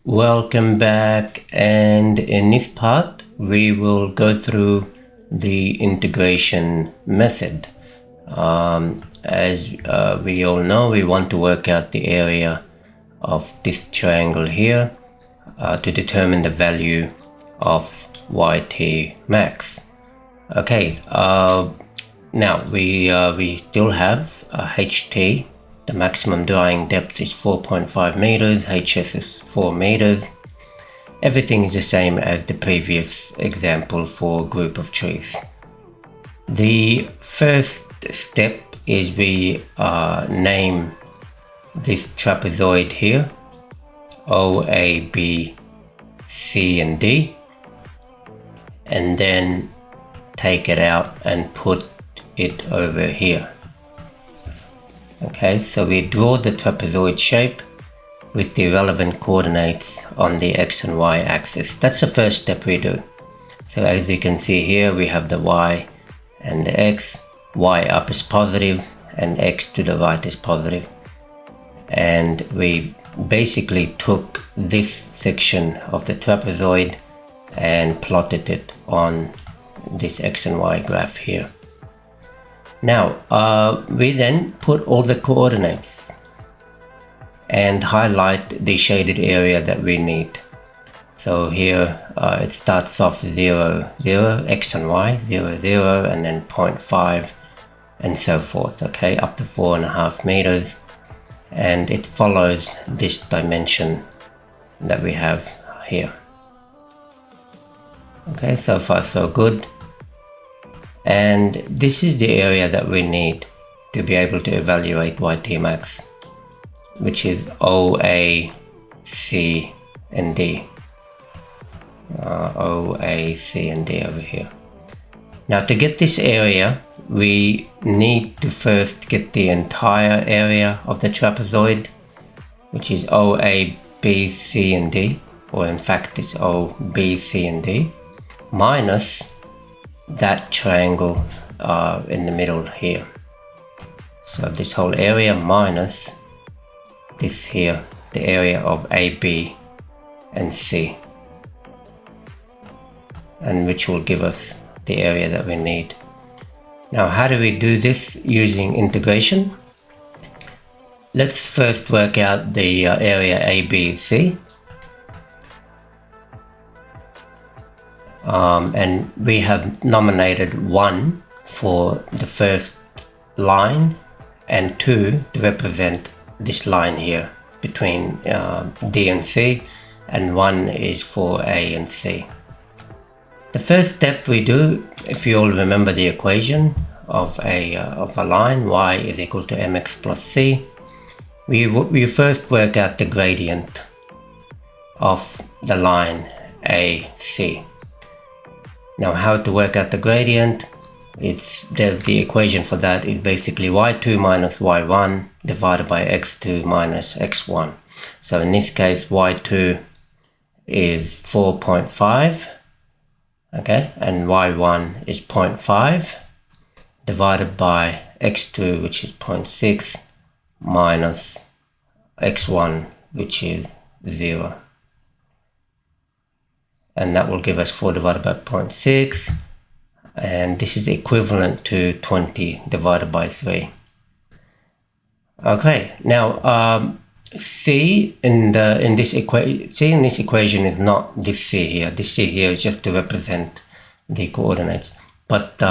Welcome back, and in this part we will go through the integration method. As we all know, we want to work out the area of this triangle here to determine the value of ytmax. Okay, now we still have ht. The maximum drying depth is 4.5 meters, HS is 4 meters. Everything is the same as the previous example for group of trees. The first step is we name this trapezoid here O, A, B, C and D, and then take it out and put it over here. Okay, so we draw the trapezoid shape with the relevant coordinates on the x and y axis. That's the first step we do. So as you can see here, we have the y and the x. Y up is positive and x to the right is positive. And we basically took this section of the trapezoid and plotted it on this x and y graph here. Now, we then put all the coordinates and highlight the shaded area that we need. So here it starts off 0, 0, x and y, 0, 0, and then 0.5 and so forth, okay, up to 4.5 meters. And it follows this dimension that we have here. Okay, so far so good. And this is the area that we need to be able to evaluate ytmax, which is O, A, C and D. O, A, C and D over here. Now to get this area, we need to first get the entire area of the trapezoid, which is O, A, B, C and D, or in fact it's O, B, C and D, minus that triangle in the middle here. So this whole area minus this here, the area of A, B and C, and which will give us the area that we need. Now how do we do this using integration? Let's first work out the area A, B, C. And we have nominated 1 for the first line and 2 to represent this line here between D and C, and 1 is for A and C. The first step we do, if you all remember the equation of a line, y is equal to mx plus c, we first work out the gradient of the line AC. Now how to work out the gradient? It's the equation for that is basically y2 minus y1 divided by x2 minus x1. So in this case y2 is 4.5, okay, and y1 is 0.5 divided by x2, which is 0.6, minus x1, which is 0. And that will give us 4 divided by 0.6, and this is equivalent to 20 divided by 3. Okay, now C in this equation is not this C here. This C here is just to represent the coordinates. But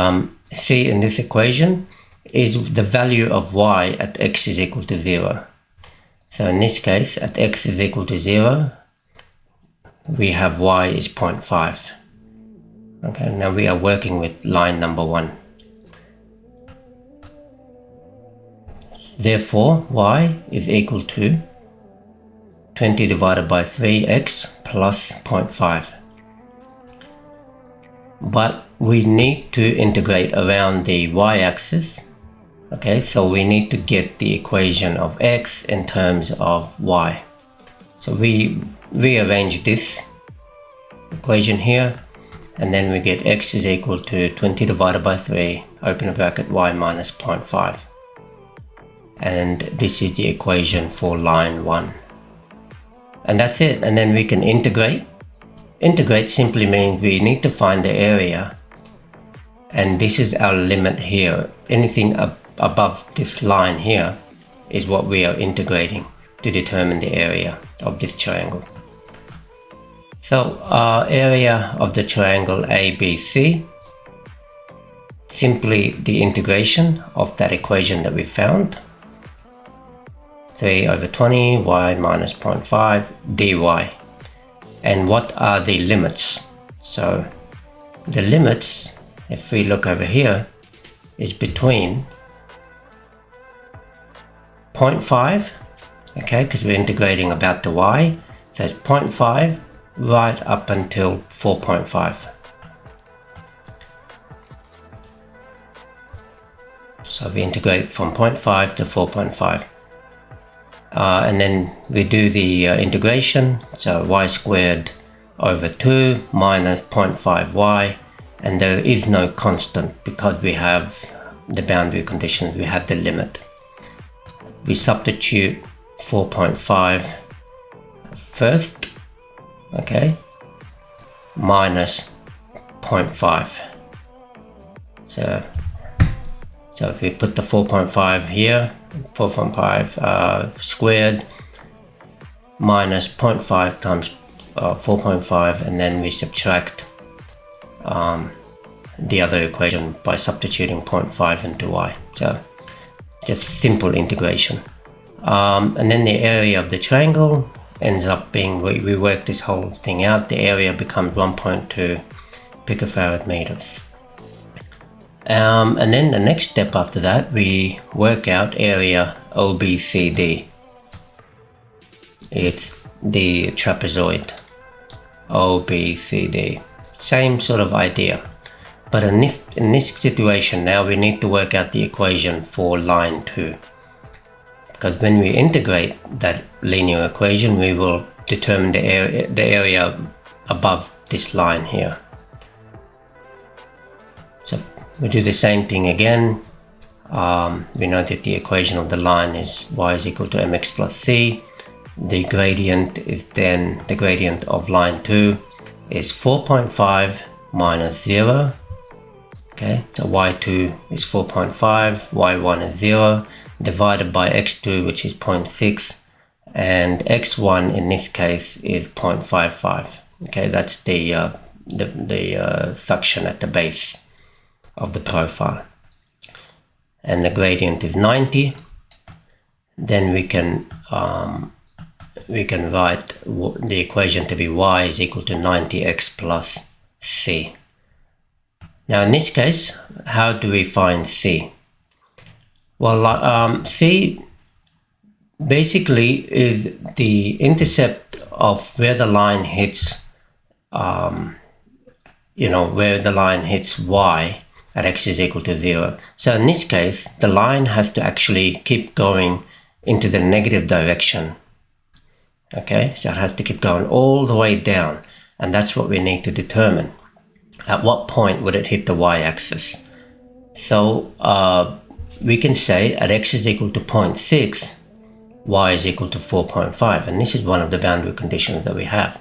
C in this equation is the value of y at x is equal to 0. So in this case, at x is equal to 0, we have y is 0.5. Okay, now we are working with line number 1. Therefore, y is equal to 20 divided by 3x plus 0.5. But we need to integrate around the y-axis. Okay, so we need to get the equation of x in terms of y. So we rearrange this equation here, and then we get x is equal to 20 divided by 3, open bracket, y minus 0.5. And this is the equation for line 1. And that's it. And then we can integrate. Integrate simply means we need to find the area, and this is our limit here. Anything above this line here is what we are integrating to determine the area of this triangle. So area of the triangle ABC, simply the integration of that equation that we found, 3 over 20 y minus 0.5 dy. And what are the limits? So the limits, if we look over here, is between 0.5, okay, because we're integrating about the y, so it's 0.5 right up until 4.5. So we integrate from 0.5 to 4.5. And then we do the integration, so y squared over 2 minus 0.5y, and there is no constant because we have the boundary conditions, we have the limit. We substitute 4.5 first, okay, minus 0.5. So if we put the 4.5 here, 4.5 squared minus 0.5 times 4.5, and then we subtract the other equation by substituting 0.5 into y. So just simple integration. And then the area of the triangle ends up being, we work this whole thing out, the area becomes 1.2 picofarad meters. And then the next step after that, we work out area OBCD. It's the trapezoid OBCD. Same sort of idea. But in this situation now, we need to work out the equation for line 2. Because when we integrate that linear equation, we will determine the area above this line here. So we do the same thing again. We know that the equation of the line is y is equal to mx plus c. The gradient is then, the gradient of line 2 is 4.5 minus 0. Okay, so y2 is 4.5, y1 is 0, divided by x2, which is 0.6, and x1 in this case is 0.55. Okay, that's the suction at the base of the profile. And the gradient is 90. Then we can write the equation to be y is equal to 90x plus c. Now in this case, how do we find c? Well, c basically is the intercept of where the line hits, where the line hits y at x is equal to 0. So in this case, the line has to actually keep going into the negative direction. Okay, so it has to keep going all the way down, and that's what we need to determine. At what point would it hit the y-axis? So we can say at x is equal to 0.6, y is equal to 4.5, and this is one of the boundary conditions that we have.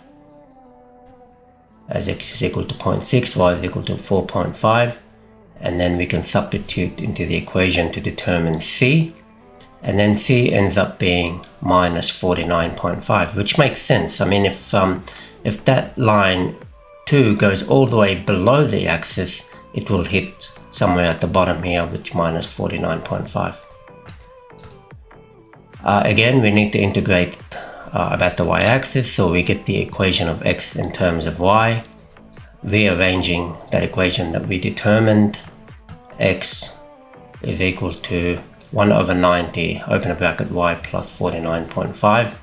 As x is equal to 0.6, y is equal to 4.5, and then we can substitute into the equation to determine c, and then c ends up being minus 49.5, which makes sense. I mean, if that line 2 goes all the way below the axis, it will hit somewhere at the bottom here, which minus 49.5. Again, we need to integrate about the y-axis, so we get the equation of x in terms of y. Rearranging that equation that we determined, x is equal to 1 over 90, open a bracket, y plus 49.5,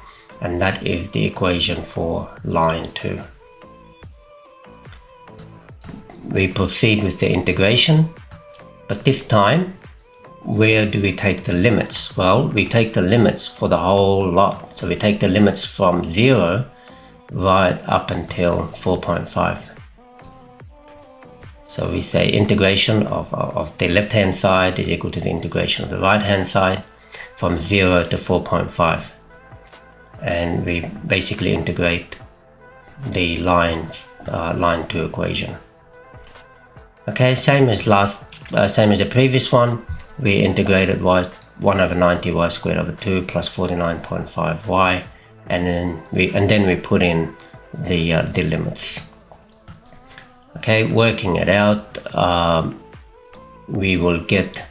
and that is the equation for line 2. We proceed with the integration, but this time, where do we take the limits? Well, we take the limits for the whole lot. So we take the limits from 0 right up until 4.5. So we say integration of the left hand side is equal to the integration of the right hand side from 0 to 4.5, and we basically integrate the line 2 equation. Okay, same as the previous one, we integrated 1 over 90 y squared over 2 plus 49.5 y, and then we put in the limits. Okay, working it out, we will get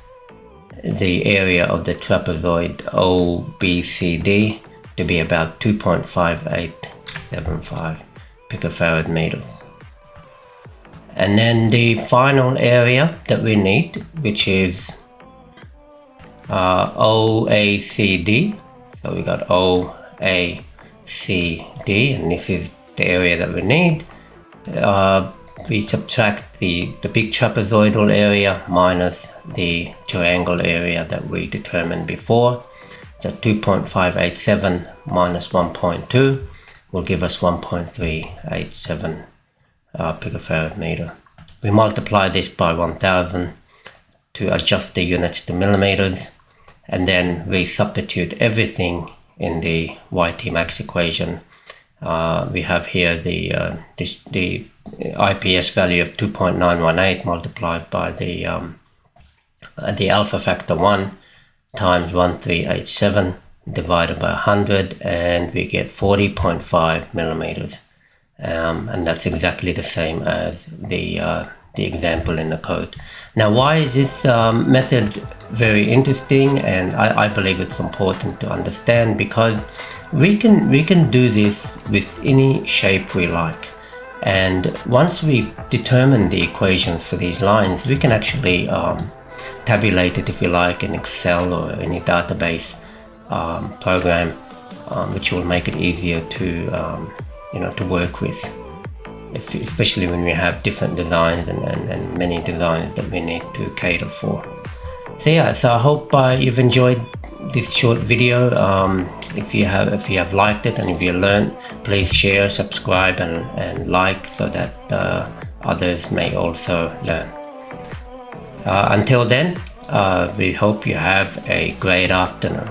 the area of the trapezoid OBCD to be about 2.5875 picofarad meters. And then the final area that we need, which is OACD. So we got OACD, and this is the area that we need. We subtract the big trapezoidal area minus the triangle area that we determined before. So 2.587 minus 1.2 will give us 1.387 picofarad meter. We multiply this by 1000 to adjust the units to millimeters, and then we substitute everything in the ytmax equation. We have here the IPS value of 2.918 multiplied by the alpha factor 1 times 1387 divided by 100, and we get 40.5 millimeters. And that's exactly the same as the example in the code. Now, why is this method very interesting, and I believe it's important to understand? Because we can do this with any shape we like, and once we determine the equations for these lines, we can actually tabulate it, if you like, in Excel or any database program, which will make it easier to to work with, especially when we have different designs and many designs that we need to cater for. So yeah, so I hope you've enjoyed this short video. If you have liked it and if you learned, please share, subscribe and like, so that others may also learn. Until then, we hope you have a great afternoon.